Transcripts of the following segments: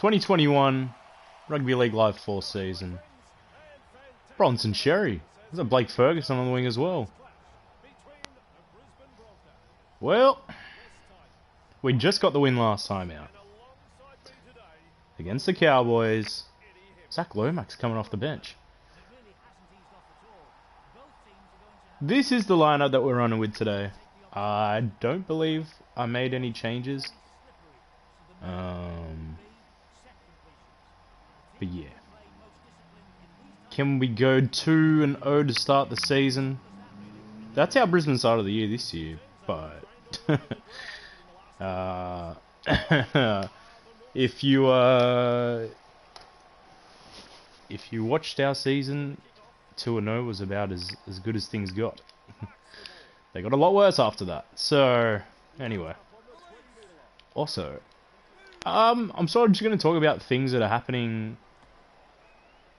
2021 Rugby League Live 4 season. Bronson Sherry. There's a Blake Ferguson on the wing as well. Well, we just got the win last time out. Against the Cowboys. Zach Lomax coming off the bench. This is the lineup that we're running with today. I don't believe I made any changes. But yeah. Can we go 2-0 to start the season? That's how Brisbane started the year this year, but if you watched our season, 2-0 was about as good as things got. They got a lot worse after that. So anyway, also, I'm sort of just going to talk about things that are happening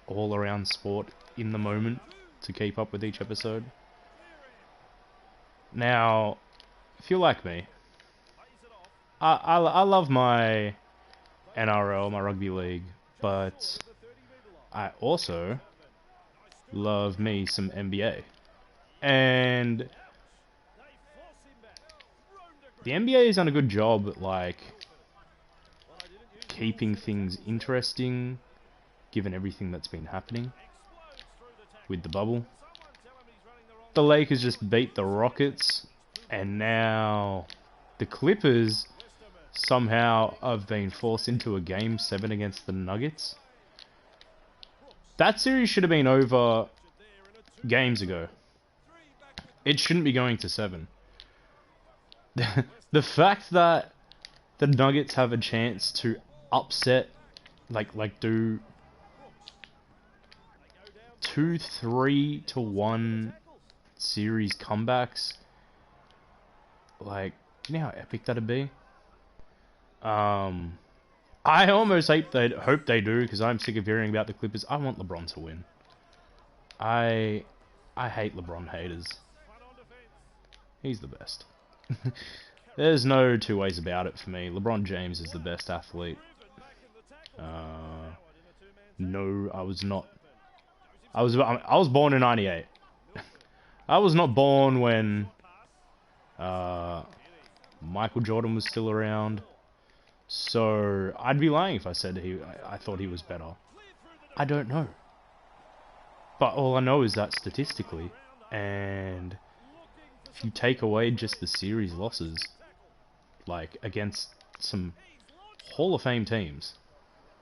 all around sport in the moment to keep up with each episode. Now, if you're like me, I love my NRL, my rugby league, but I also love me some NBA. And the NBA has done a good job at, like, keeping things interesting, given everything that's been happening with the bubble. The Lakers just beat the Rockets, and now the Clippers somehow have been forced into a Game 7 against the Nuggets. That series should have been over games ago. It shouldn't be going to 7. The fact that the Nuggets have a chance to upset, like do 2-3 to 1 series comebacks, like, you know how epic that'd be? I almost hope they do, because I'm sick of hearing about the Clippers. I want LeBron to win. I hate LeBron haters. He's the best. There's no two ways about it for me. LeBron James is the best athlete. No, I was not. I was born in '98. I was not born when Michael Jordan was still around. So I'd be lying if I said I thought he was better. I don't know. But all I know is that statistically, and if you take away just the series losses, like against some Hall of Fame teams.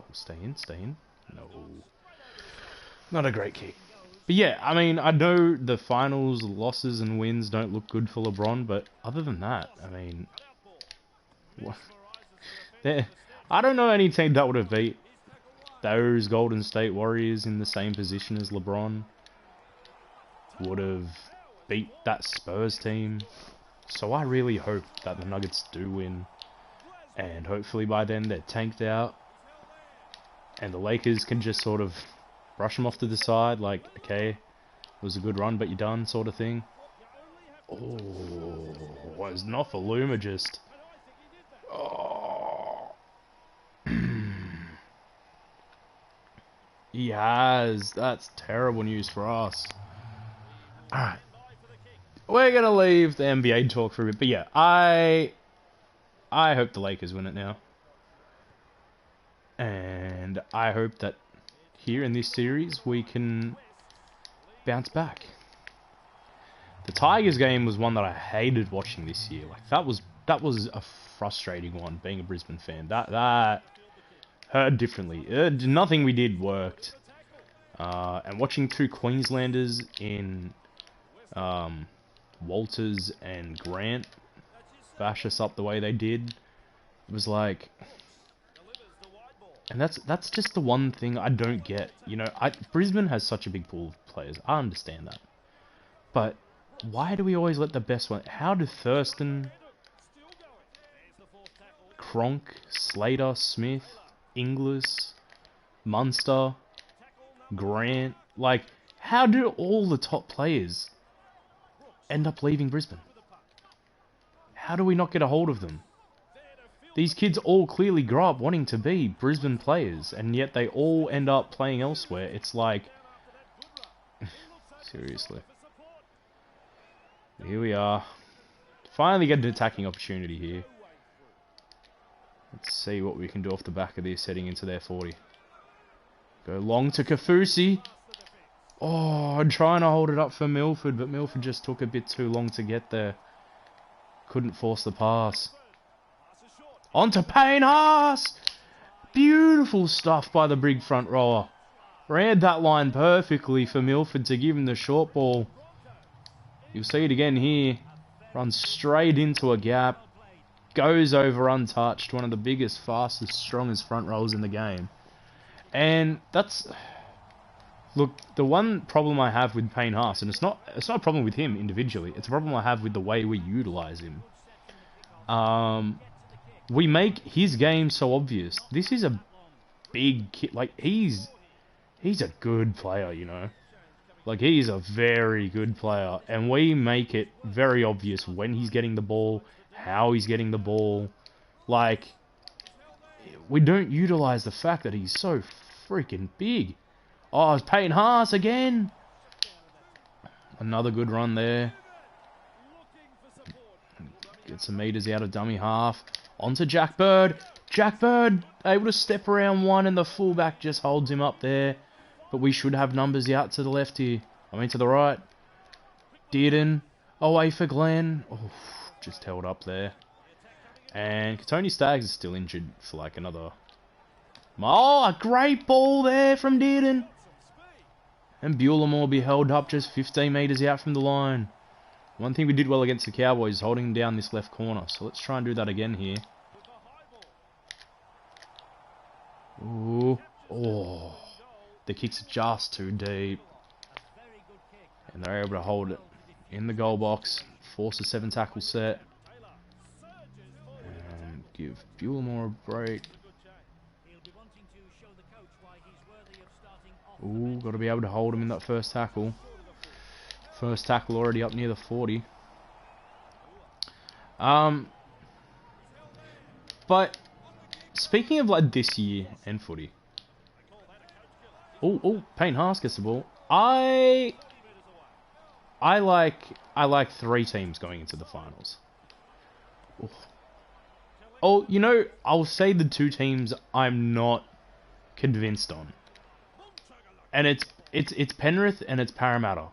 Oh, stay in. No. Not a great kick. But yeah, I mean, I know the finals losses and wins don't look good for LeBron, but other than that, I mean, what? I don't know any team that would have beat those Golden State Warriors in the same position as LeBron. Would have beat that Spurs team. So I really hope that the Nuggets do win. And hopefully by then they're tanked out. And the Lakers can just sort of brush them off to the side. Like, okay, it was a good run, but you're done, sort of thing. Oh, was Nofaluma just... Oh. He has. That's terrible news for us. Alright. We're going to leave the NBA talk for a bit. But yeah, I hope the Lakers win it now. And I hope that here in this series we can bounce back. The Tigers game was one that I hated watching this year. Like, that was a frustrating one, being a Brisbane fan. That hurt differently. Nothing we did worked. And watching two Queenslanders in Walters and Grant bash us up the way they did, it was like... And that's just the one thing I don't get. You know, Brisbane has such a big pool of players. I understand that. But why do we always let the best one... How do Thurston, Cronk, Slater, Smith, Inglis, Munster, Grant... Like, how do all the top players end up leaving Brisbane? How do we not get a hold of them? These kids all clearly grow up wanting to be Brisbane players, and yet they all end up playing elsewhere. It's like... seriously. Here we are. Finally get an attacking opportunity here. Let's see what we can do off the back of this heading into their 40. Go long to Kafusi. Oh, I'm trying to hold it up for Milford, but Milford just took a bit too long to get there. Couldn't force the pass. On to Payne Haas! Beautiful stuff by the big front rower. Read that line perfectly for Milford to give him the short ball. You'll see it again here. Runs straight into a gap. Goes over untouched. One of the biggest, fastest, strongest front rowers in the game. And that's... Look, the one problem I have with Payne Haas, and it's not a problem with him individually, it's a problem I have with the way we utilise him. We make his game so obvious. This is a big kid. Like, he's a good player, you know. Like, he's a very good player. And we make it very obvious when he's getting the ball, how he's getting the ball. Like, we don't utilise the fact that he's so freaking big. Oh, it's Payne Haas again. Another good run there. Get some meters out of dummy half. Onto Jack Bird. Jack Bird able to step around one and the fullback just holds him up there. But we should have numbers out to the left here. I mean to the right. Dearden. Away for Glenn. Oh, just held up there. And Tony Staggs is still injured for like another... Oh, a great ball there from Dearden. And Bueller will be held up just 15 metres out from the line. One thing we did well against the Cowboys is holding down this left corner. So let's try and do that again here. Ooh. Oh. The kick's just too deep. And they're able to hold it in the goal box. Force a 7 tackle set. And give Bueller a break. Ooh, got to be able to hold him in that first tackle. First tackle already up near the 40. But speaking of like this year and footy. Oh, Payne Haas gets the ball. I like 3 teams going into the finals. Ooh. Oh, you know, I'll say the 2 teams I'm not convinced on. And it's Penrith and it's Parramatta.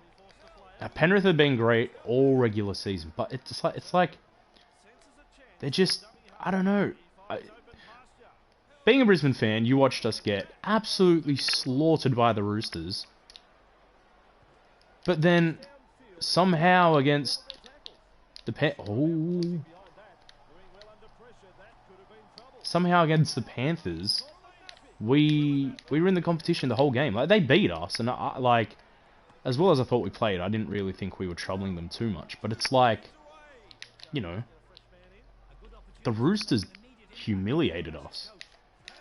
Now, Penrith have been great all regular season, but it's like they're just, I don't know. Being a Brisbane fan, you watched us get absolutely slaughtered by the Roosters. But then somehow against the somehow against the Panthers, we were in the competition the whole game. Like, they beat us, and like, as well as I thought we played, I didn't really think we were troubling them too much. But it's like, you know, the Roosters humiliated us.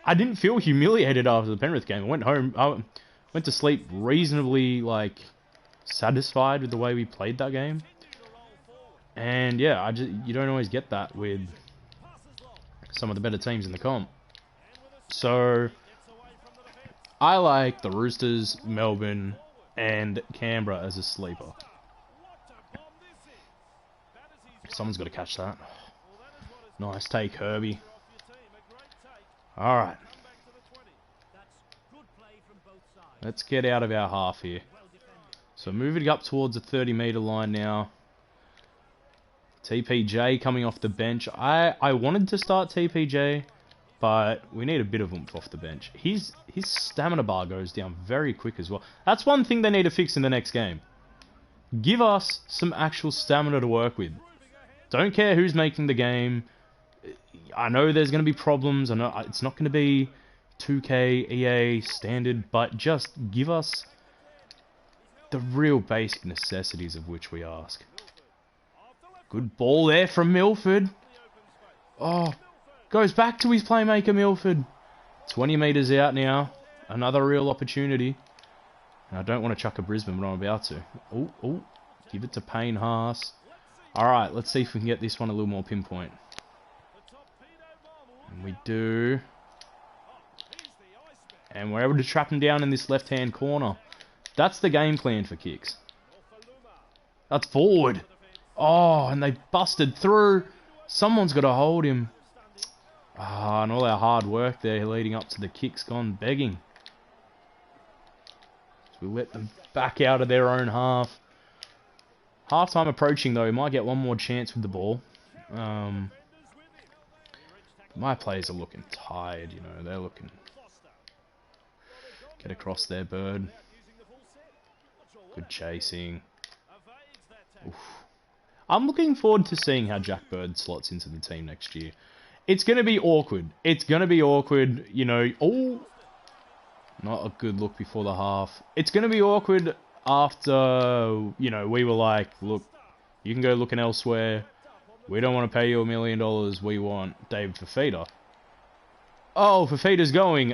I didn't feel humiliated after the Penrith game. I went home, I went to sleep reasonably, like, satisfied with the way we played that game. And yeah, you don't always get that with some of the better teams in the comp. So I like the Roosters, Melbourne, and Canberra as a sleeper. Someone's got to catch that. Nice take, Herbie. Alright. Let's get out of our half here. So moving up towards the 30-metre line now. TPJ coming off the bench. I wanted to start TPJ, but we need a bit of oomph off the bench. His stamina bar goes down very quick as well. That's one thing they need to fix in the next game. Give us some actual stamina to work with. Don't care who's making the game. I know there's going to be problems. I know it's not going to be 2K, EA, standard, but just give us the real basic necessities of which we ask. Good ball there from Milford. Oh, goes back to his playmaker, Milford. 20 metres out now. Another real opportunity. And I don't want to chuck a Brisbane, but I'm about to. Oh, give it to Payne Haas. Alright, let's see if we can get this one a little more pinpoint. And we do. And we're able to trap him down in this left-hand corner. That's the game plan for kicks. That's forward. Oh, and they busted through. Someone's got to hold him. Ah, and all our hard work there leading up to the kicks gone begging. So we let them back out of their own half. Half-time approaching, though. We might get one more chance with the ball. My players are looking tired, you know. They're looking... Get across there, Bird. Good chasing. Oof. I'm looking forward to seeing how Jack Bird slots into the team next year. It's going to be awkward. It's going to be awkward, you know. Oh, not a good look before the half. It's going to be awkward after, you know, we were like, look, you can go looking elsewhere. We don't want to pay you $1 million. We want David Fafita. Oh, Fafita's going.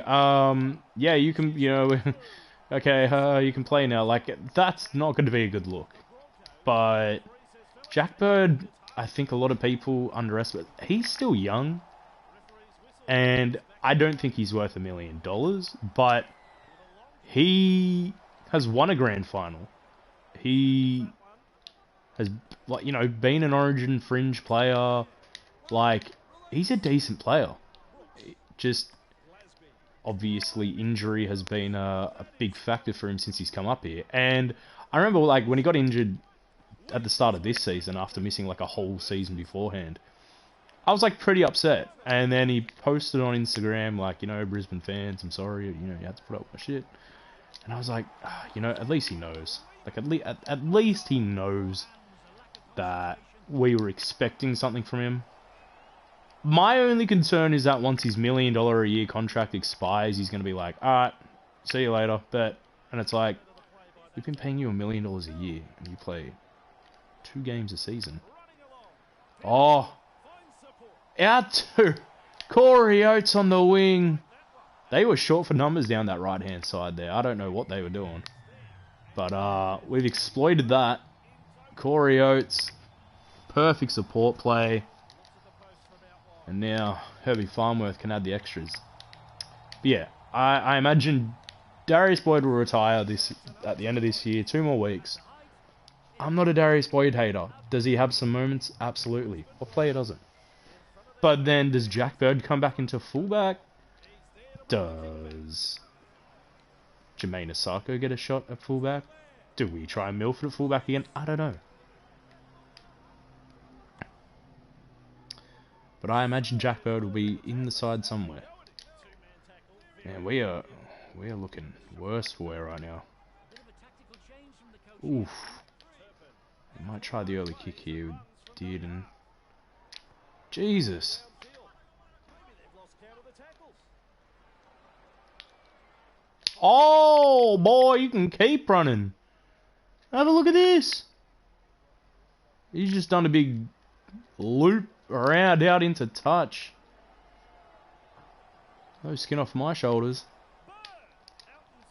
Yeah, you can, you know, okay, you can play now. Like, that's not going to be a good look. But Jack Bird, I think a lot of people underestimate. He's still young, and I don't think he's worth $1 million. But he has won a grand final. He has, like, you know, been an Origin fringe player. Like, he's a decent player. Just obviously injury has been a big factor for him since he's come up here. And I remember, like, when he got injured at the start of this season after missing like a whole season beforehand, I was like pretty upset. And then he posted on Instagram like, you know, Brisbane fans, I'm sorry, you know, you had to put up with my shit. And I was like, you know, at least he knows. Like, at least he knows that we were expecting something from him. My only concern is that once his $1 million a year contract expires, he's going to be like, alright, see you later, bet. And it's like, we've been paying you $1 million a year, and you play 2 games a season. Oh, out to Corey Oates on the wing. They were short for numbers down that right-hand side there. I don't know what they were doing. But we've exploited that. Corey Oates, perfect support play. And now Herbie Farnworth can add the extras. But yeah, I imagine Darius Boyd will retire at the end of this year. 2 more weeks. I'm not a Darius Boyd hater. Does he have some moments? Absolutely. What player doesn't? But then does Jack Bird come back into fullback? Does Jermaine Asako get a shot at fullback? Do we try Milford at fullback again? I don't know. But I imagine Jack Bird will be in the side somewhere. Man, we are looking worse for wear right now. Oof. We might try the early kick here with Dearden. Jesus. Oh, boy, you can keep running. Have a look at this. He's just done a big loop around out into touch. No skin off my shoulders.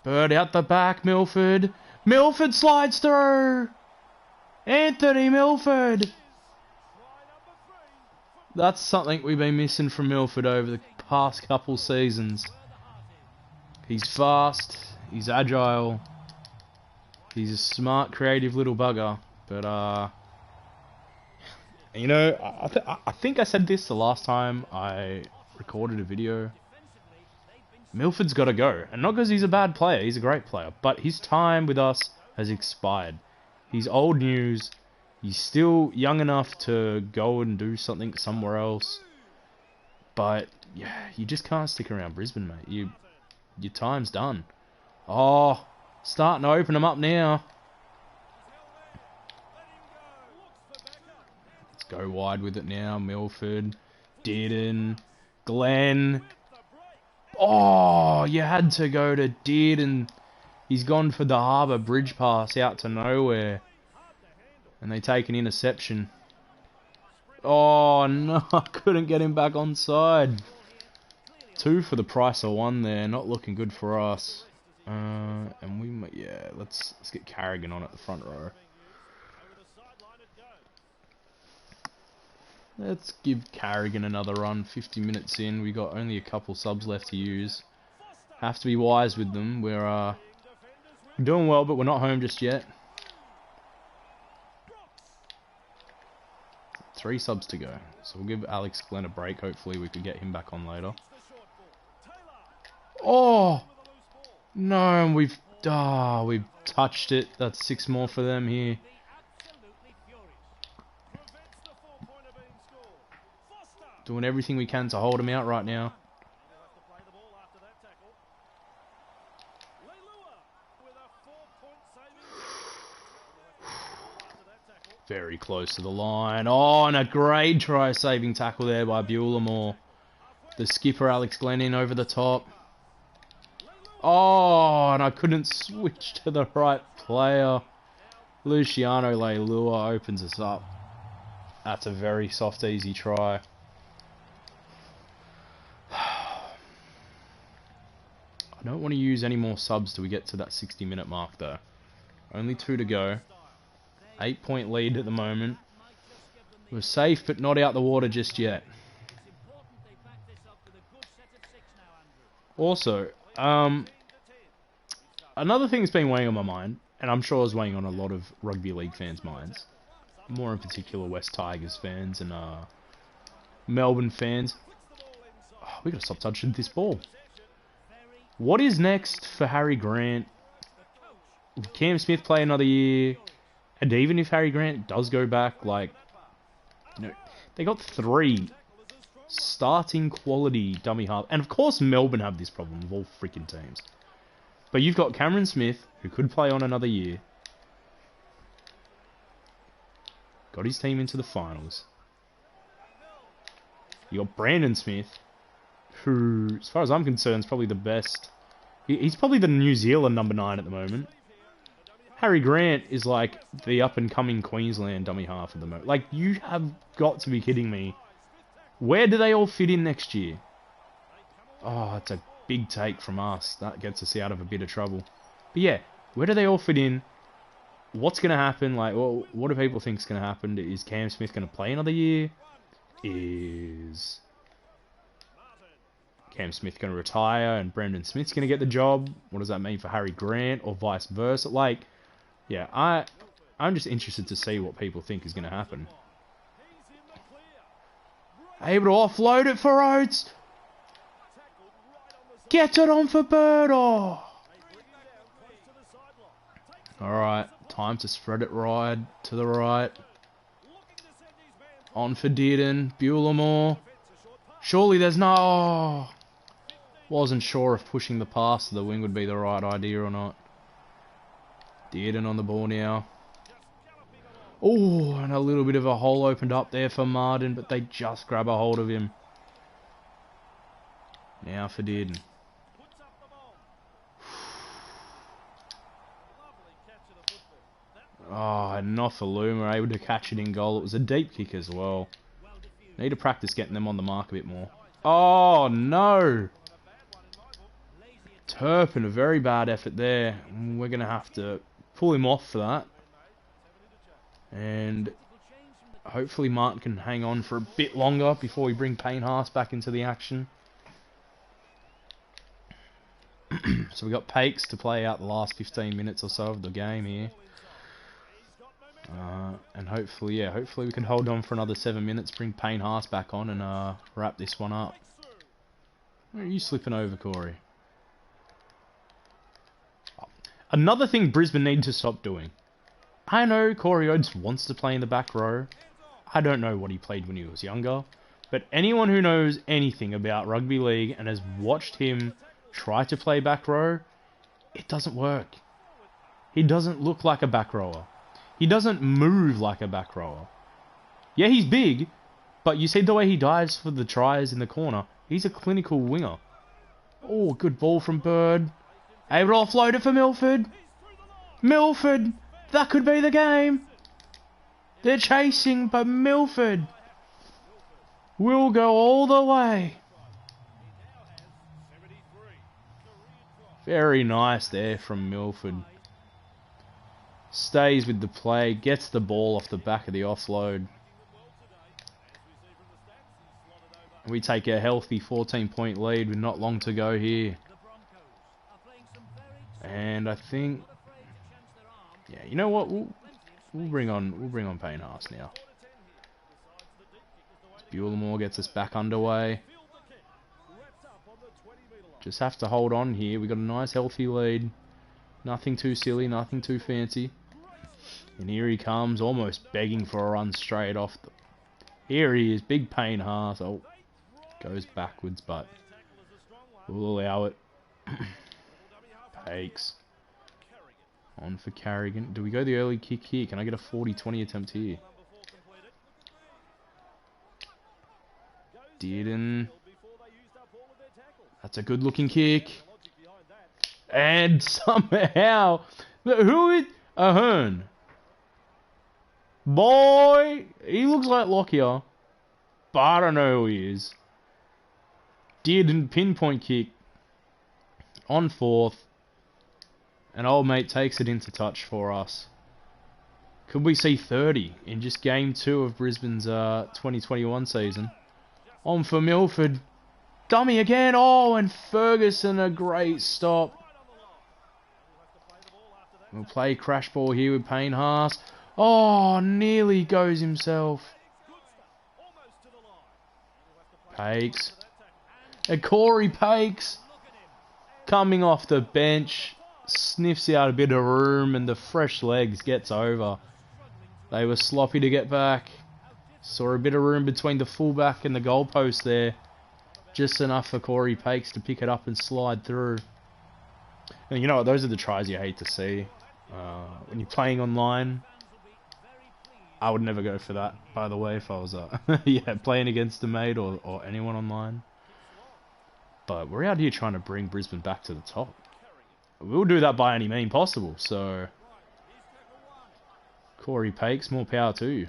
Bird out the back, Milford. Milford slides through. Anthony Milford. That's something we've been missing from Milford over the past couple seasons. He's fast. He's agile. He's a smart, creative little bugger. But, you know, I think I said this the last time I recorded a video. Milford's got to go. And not because he's a bad player. He's a great player. But his time with us has expired. He's old news. He's still young enough to go and do something somewhere else. But, yeah, you just can't stick around Brisbane, mate. Your time's done. Oh, starting to open them up now. Let's go wide with it now. Milford, Dearden, Glenn. Oh, you had to go to Dearden. He's gone for the Harbour Bridge pass out to nowhere. And they take an interception. Oh, no. I couldn't get him back on side. 2 for the price of 1 there. Not looking good for us. And we might, yeah, let's get Carrigan on at the front row. Let's give Carrigan another run. 50 minutes in. We got only a couple subs left to use. Have to be wise with them. We're doing well, but we're not home just yet. 3 subs to go. So we'll give Alex Glenn a break. Hopefully we could get him back on later. Oh! No, and we've touched it. That's 6 more for them here. Doing everything we can to hold him out right now. Very close to the line. Oh, and a great try-saving tackle there by Bueller. The skipper, Alex Glenn, in over the top. Oh, and I couldn't switch to the right player. Luciano Leilua opens us up. That's a very soft, easy try. I don't want to use any more subs till we get to that 60-minute mark, though. Only 2 to go. 8-point lead at the moment. We're safe, but not out the water just yet. Also, another thing that's been weighing on my mind, and I'm sure it's weighing on a lot of rugby league fans' minds, more in particular West Tigers fans and Melbourne fans. Oh, we gotta stop touching this ball. What is next for Harry Grant? Will Cam Smith play another year? And even if Harry Grant does go back, like, you know, they got 3 starting quality dummy half. And of course Melbourne have this problem with all freaking teams. But you've got Cameron Smith, who could play on another year. Got his team into the finals. You got Brandon Smith, who, as far as I'm concerned, is probably the best. He's probably the New Zealand number 9 at the moment. Harry Grant is like the up-and-coming Queensland dummy half at the moment. Like, you have got to be kidding me. Where do they all fit in next year? Oh, it's a big take from us. That gets us out of a bit of trouble. But yeah, where do they all fit in? What's going to happen? Like, well, what do people think is going to happen? Is Cam Smith going to play another year? Is Cam Smith going to retire and Brandon Smith's going to get the job? What does that mean for Harry Grant or vice versa? Like, yeah, I'm just interested to see what people think is going to happen. Able to offload it for Oates. Get it on for Bird. Oh. Alright, time to spread it right to the right. On for Dearden. Bueller. Surely there's no... Oh. Wasn't sure if pushing the pass to the wing would be the right idea or not. Dearden on the ball now. Oh, and a little bit of a hole opened up there for Martin, but they just grab a hold of him. Now for Dearden. Oh, and Nofaluma able to catch it in goal. It was a deep kick as well. Need to practice getting them on the mark a bit more. Oh, no! Turpin, a very bad effort there. We're going to have to pull him off for that. And hopefully Martin can hang on for a bit longer before we bring Payne Haas back into the action. So we got Pakes to play out the last 15 minutes or so of the game here. And hopefully, yeah, hopefully we can hold on for another 7 minutes, bring Payne Haas back on and wrap this one up. Where are you slipping over, Corey? Another thing Brisbane need to stop doing. I know Corey Oates wants to play in the back row. I don't know what he played when he was younger. But anyone who knows anything about rugby league and has watched him try to play back row, it doesn't work. He doesn't look like a back rower. He doesn't move like a back rower. Yeah, he's big, but you see the way he dives for the tries in the corner. He's a clinical winger. Oh, good ball from Bird. Able to offload it for Milford. Milford! That could be the game. They're chasing, but Milford will go all the way. Very nice there from Milford. Stays with the play, gets the ball off the back of the offload. We take a healthy 14-point lead with not long to go here. And I think, yeah, you know what? We'll bring on Payne Haas now. Buelemore gets us back underway. Just have to hold on here. We got a nice healthy lead. Nothing too silly, nothing too fancy. And here he comes, almost begging for a run straight off. Here he is, big Payne Haas. Oh, goes backwards, but we'll allow it. Pakes. On for Carrigan. Do we go the early kick here? Can I get a 40-20 attempt here? Dearden. That's a good looking kick. And somehow, who is Ahern? Boy, he looks like Lockyer, but I don't know who he is. Dearden pinpoint kick on fourth. And old mate takes it into touch for us. Could we see 30 in just game 2 of Brisbane's 2021 season? On for Milford. Dummy again. Oh, and Ferguson, a great stop. We'll play crash ball here with Payne Haas. Oh, nearly goes himself. Pakes. And Corey Pakes coming off the bench. Sniffs out a bit of room and the fresh legs gets over. They were sloppy to get back. Saw a bit of room between the fullback and the goalpost there. Just enough for Corey Pakes to pick it up and slide through. And you know what? Those are the tries you hate to see. When you're playing online, I would never go for that, by the way, if I was yeah, playing against a mate or anyone online. But we're out here trying to bring Brisbane back to the top. We'll do that by any means possible, so Corey Pakes, more power to you.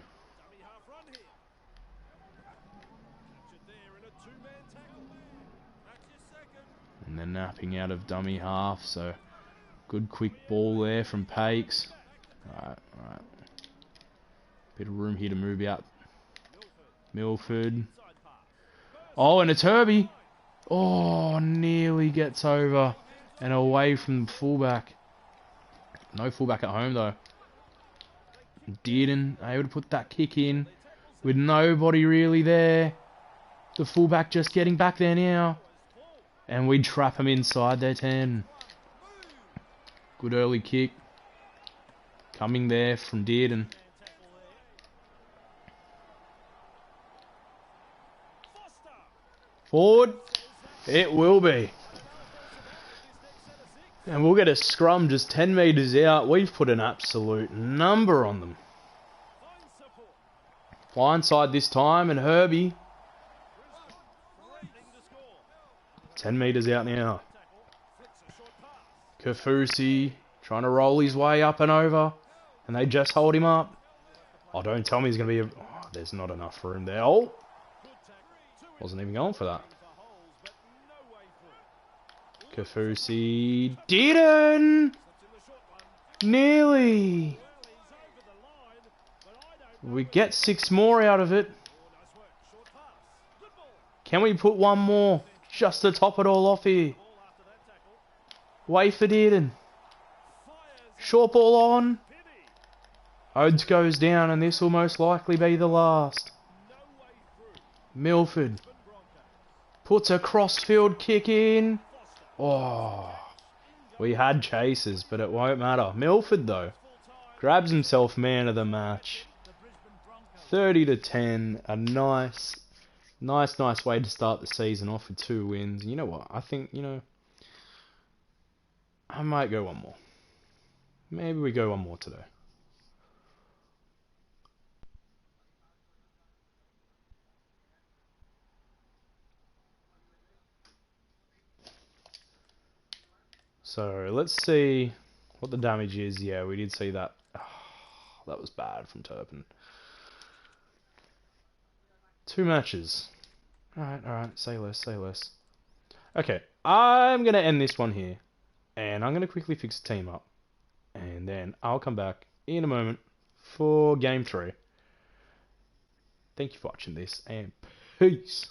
And then napping out of dummy half, so good quick ball there from Pakes. Alright. Bit of room here to move out. Milford. Oh, and it's Herbie. Oh, nearly gets over. And away from the fullback. No fullback at home though. Dearden able to put that kick in with nobody really there. The fullback just getting back there now. And we trap him inside their 10. Good early kick. Coming there from Dearden. Forward. It will be. And we'll get a scrum just 10 metres out. We've put an absolute number on them. Blindside this time, and Herbie. 10 metres out now. Kafusi trying to roll his way up and over. And they just hold him up. Oh, don't tell me he's going to be... Oh, there's not enough room there. Oh! Wasn't even going for that. Kafusi didn't! Nearly! We get 6 more out of it. Can we put one more? Just to top it all off here. Wait for Dearden. Short ball on. Oates goes down and this will most likely be the last. Milford puts a crossfield kick in. Oh, we had chasers, but it won't matter. Milford, though, grabs himself man of the match. 30-10, a nice way to start the season off with 2 wins. And you know what? I think, I might go one more. Maybe we go one more today. So let's see what the damage is. Yeah, we did see that. Oh, that was bad from Turpin. 2 matches. Alright, say less. Okay, I'm going to end this one here. And I'm going to quickly fix the team up. And then I'll come back in a moment for Game 3. Thank you for watching this, and peace.